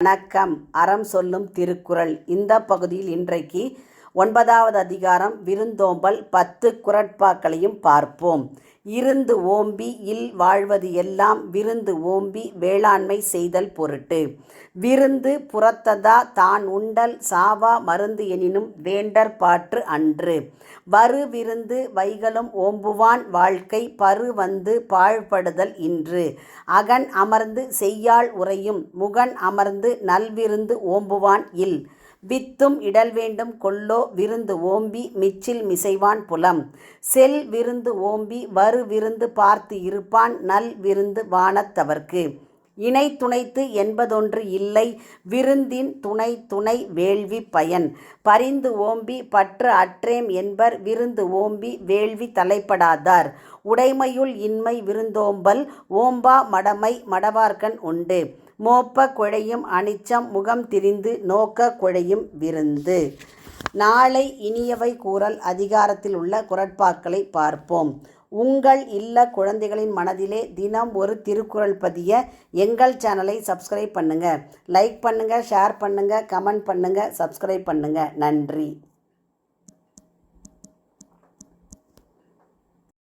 வணக்கம். அறம் சொல்லும் திருக்குறள். இந்த பகுதியில் இன்றைக்கு 9வது அதிகாரம் விருந்தோம்பல் 10 குறட்பாக்களையும் பார்ப்போம். இருந்து ஓம்பி இல் வாழ்வது எல்லாம் விருந்து ஓம்பி வேளாண்மை செய்தல் பொருட்டு. விருந்து புறத்ததா தான் உண்டல் சாவா மருந்து எனினும் வேண்டற் பாற்று அன்று. வரு விருந்து வைகளும் ஓம்புவான் வாழ்க்கை பரு வந்து பாழ்படுதல் இன்று. அகன் அமர்ந்து செய்யாள் உறையும் முகன் அமர்ந்து நல்விருந்து ஓம்புவான் இல். வித்தும் இடல் வேண்டும் கொல்லோ விருந்து ஓம்பி மிச்சில் மிசைவான் புலம். செல் விருந்து ஓம்பி வரு விருந்து பார்த்து இருப்பான் நல் விருந்து வானத்தவர்க்கு. இணை துணைத்து என்பதொன்று இல்லை விருந்தின் துணை துணை வேள்வி பயன். பரிந்து ஓம்பி பற்று அற்றேம் என்பர் விருந்து ஓம்பி வேள்வி தலைப்படாதார். உடைமையுள் இன்மை விருந்தோம்பல் ஓம்பா மடமை மடவார்கண் உண்டு. மோப்ப குழையும் அனிச்சம் முகம் திரிந்து நோக்க குழையும் விருந்து. நாளை இனியவை கூறல் அதிகாரத்தில் உள்ள குறட்பாக்களை பார்ப்போம். உங்கள் இல்ல குழந்தைகளின் மனதிலே தினம் ஒரு திருக்குறள் பதிய எங்கள் சேனலை சப்ஸ்கிரைப் பண்ணுங்க. லைக் பண்ணுங்க, ஷேர் பண்ணுங்க, கமெண்ட் பண்ணுங்க, சப்ஸ்கிரைப் பண்ணுங்க. நன்றி.